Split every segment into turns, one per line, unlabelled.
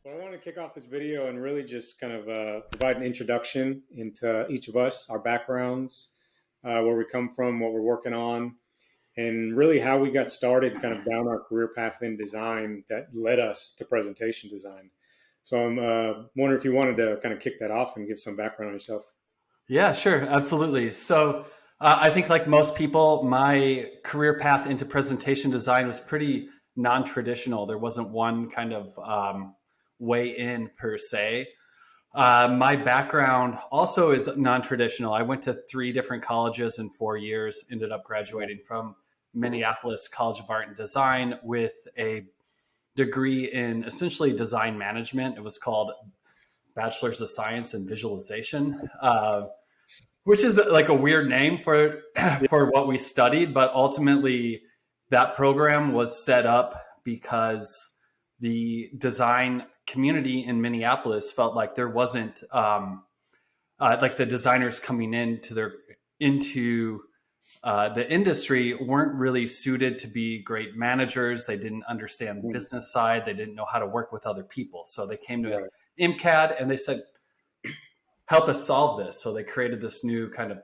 Well, I want to kick off this video and really just kind of provide an introduction into each of us, our backgrounds, where we come from, what we're working on, and really how we got started kind of down our career path in design that led us to presentation design. So I'm wondering if you wanted to kind of kick that off and give some background on yourself.
Yeah, sure. Absolutely. So I think like most people, my career path into presentation design was pretty non-traditional. There wasn't one kind of way in per se. My background also is non-traditional. I went to 3 different colleges in 4 years, ended up graduating from Minneapolis College of Art and Design with a degree in essentially design management. It was called Bachelor's of Science in Visualization, which is like a weird name for
Yeah.
for what we studied. But ultimately, that program was set up because the design community in Minneapolis felt like there wasn't like the designers coming into the industry weren't really suited to be great managers. They didn't understand the
Mm.
business side. They didn't know how to work with other people. So they came to
Right.
IMCAD and they said, help us solve this. So they created this new kind of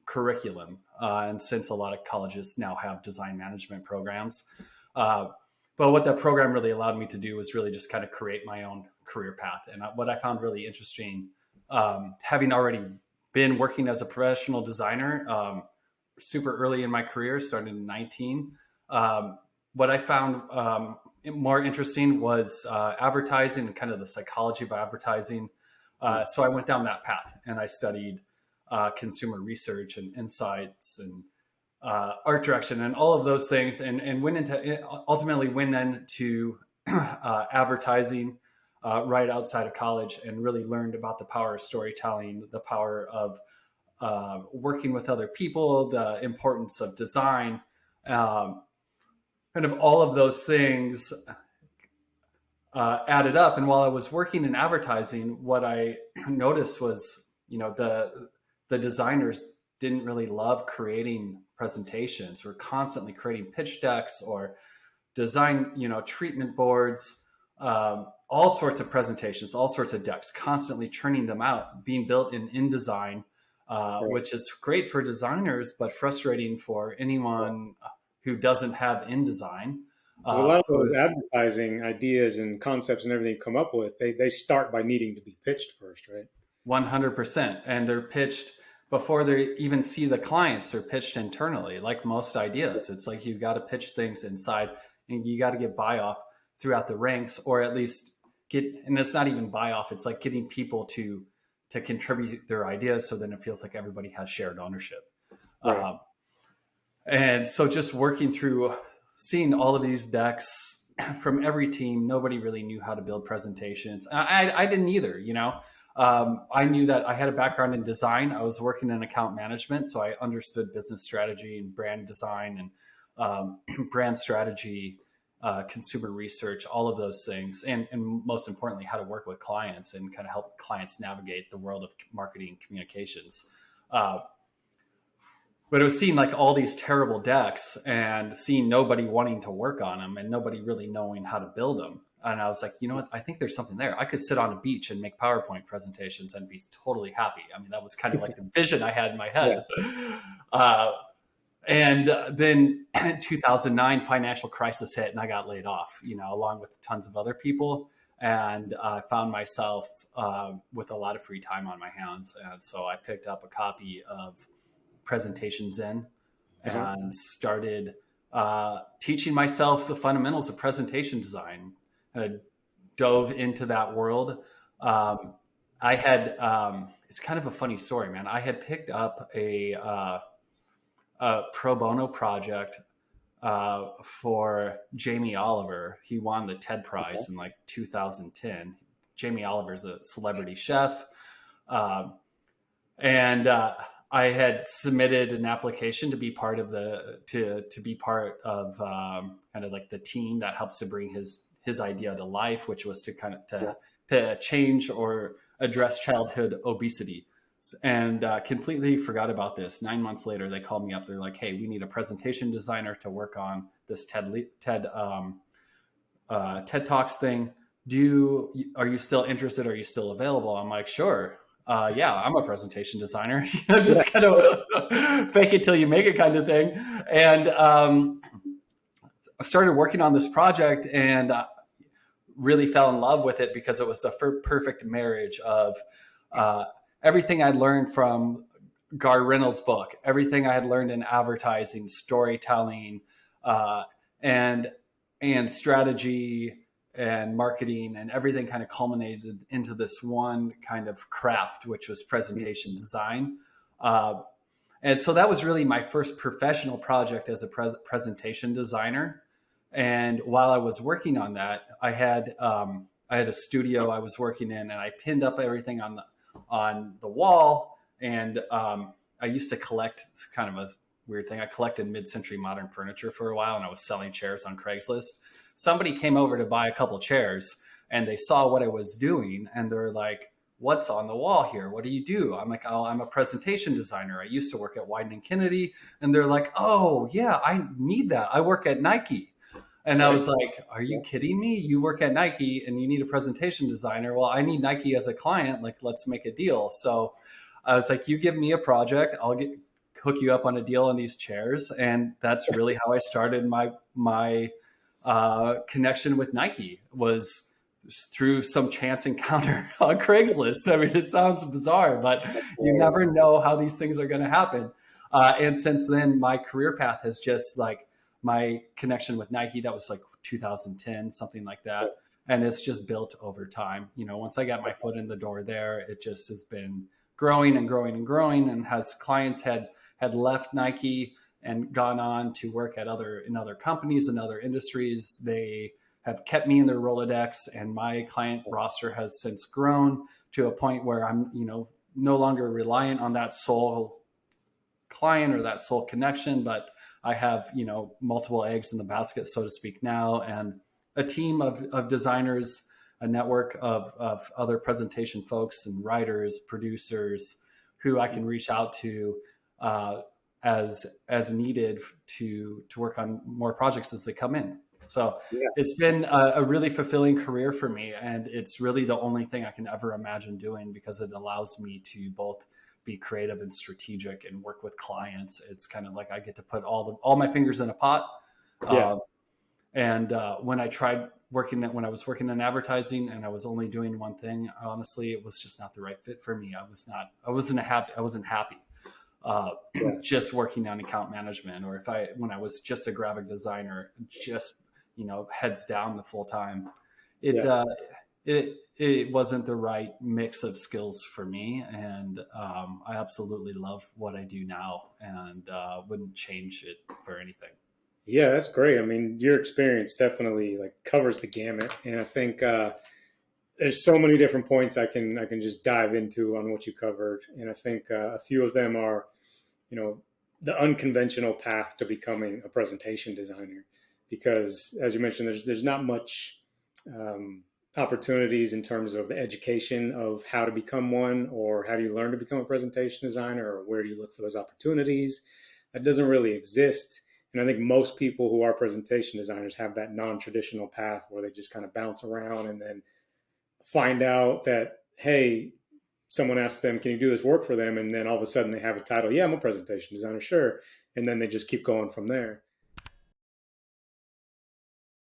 curriculum. And since a lot of colleges now have design management programs, but what that program really allowed me to do was really just kind of create my own career path. And what I found really interesting, having already been working as a professional designer, super early in my career, starting in 19. What I found more interesting was advertising and kind of the psychology of advertising. So I went down that path and I studied consumer research and insights and art direction and all of those things, and ultimately went into advertising right outside of college, and really learned about the power of storytelling, the power of working with other people, the importance of design, kind of all of those things added up. And while I was working in advertising, what I noticed was, the designers didn't really love creating presentations. We're constantly creating pitch decks or design, treatment boards, all sorts of presentations, all sorts of decks, constantly churning them out, being built in InDesign,
Right.
which is great for designers, but frustrating for anyone who doesn't have InDesign.
Because a lot of those
Who
advertising ideas and concepts and everything you come up with, they start by needing to be pitched first, right?
100%, and they're pitched before they even see the clients. They're pitched internally, like most ideas. It's like you got to pitch things inside, and you got to get buy off throughout the ranks, or at least get. And it's not even buy off. It's like getting people to contribute their ideas, so then it feels like everybody has shared ownership.
Right.
Um, and so, just working through, seeing all of these decks from every team, nobody really knew how to build presentations. I didn't either, I knew that I had a background in design. I was working in account management, so I understood business strategy and brand design and brand strategy, consumer research, all of those things, and most importantly, how to work with clients and kind of help clients navigate the world of marketing and communications. But it was seeing like all these terrible decks and seeing nobody wanting to work on them and nobody really knowing how to build them. And I was like, you know what? I think there's something there. I could sit on a beach and make PowerPoint presentations and be totally happy. I mean, that was kind of like the vision I had in my
Yeah.
head. And then in 2009, financial crisis hit and I got laid off, along with tons of other people. And I found myself with a lot of free time on my hands. And so I picked up a copy of Presentations in
Uh-huh.
and started teaching myself the fundamentals of presentation design. And I dove into that world. I had, it's kind of a funny story, man. I had picked up a pro bono project for Jamie Oliver. He won the TED
Okay.
Prize in like 2010. Jamie Oliver's a celebrity chef. And I had submitted an application to be part of to be part of kind of like the team that helps to bring his idea to life, which was to kind of
Yeah.
to change or address childhood obesity. And completely forgot about this. 9 months later, they called me up. They're like, "Hey, we need a presentation designer to work on this TED TED Talks thing. are you still interested? Are you still available? I'm like, sure. Yeah, I'm a presentation designer.
Yeah.
Just kind of fake it till you make it kind of thing. And I started working on this project and really fell in love with it because it was the perfect marriage of uh, everything I learned from Gar Reynolds' book, everything I had learned in advertising, storytelling, uh, and strategy and marketing, and everything kind of culminated into this one kind of craft, which was presentation design. Uh, and so that was really my first professional project as a presentation designer. And while I was working on that, I had a studio I was working in, and I pinned up everything on the wall. And I used to collect. It's kind of a weird thing. I collected mid-century modern furniture for a while, and I was selling chairs on Craigslist. Somebody came over to buy a couple chairs, and they saw what I was doing, and they're like, "What's on the wall here? What do you do?" I'm like, "Oh, I'm a presentation designer. I used to work at Wieden and Kennedy." And they're like, "Oh, yeah, I need that. I work at Nike." And I
Right.
was like, "Are you kidding me? You work at Nike and you need a presentation designer? Well, I need Nike as a client. Like, let's make a deal." So I was like, "You give me a project, I'll hook you up on a deal on these chairs." And that's really how I started my connection with Nike, was through some chance encounter on Craigslist. I mean, it sounds bizarre, but you never know how these things are going to happen. And since then, my career path has just like my connection with Nike. That was like 2010, something like that. And it's just built over time. You know, once I got my foot in the door there, it just has been growing and growing and growing. And has clients had left Nike and gone on to work at in other companies and other industries, they have kept me in their Rolodex, and my client roster has since grown to a point where I'm, no longer reliant on that sole client or that sole connection, but I have, multiple eggs in the basket, so to speak, now, and a team of designers, a network of other presentation folks and writers, producers who I can reach out to as needed to work on more projects as they come in. So
Yeah.
it's been a really fulfilling career for me, and it's really the only thing I can ever imagine doing, because it allows me to both be creative and strategic and work with clients. It's kind of like I get to put all my fingers in a pot.
Yeah.
And when I was working in advertising and I was only doing one thing, honestly, it was just not the right fit for me. I wasn't happy just working on account management, or when I was just a graphic designer, just, heads down the full time, it,
Yeah.
it wasn't the right mix of skills for me. And I absolutely love what I do now, and wouldn't change it for anything.
Yeah, that's great. I mean, your experience definitely like covers the gamut, and I think there's so many different points I can just dive into on what you covered, and I think a few of them are, you know, the unconventional path to becoming a presentation designer, because as you mentioned, there's not much um, opportunities in terms of the education of how to become one, or how do you learn to become a presentation designer, or where do you look for those opportunities. That doesn't really exist. And I think most people who are presentation designers have that non-traditional path where they just kind of bounce around and then find out that, hey, someone asks them, can you do this work for them? And then all of a sudden they have a title. Yeah, I'm a presentation designer. Sure. And then they just keep going from there.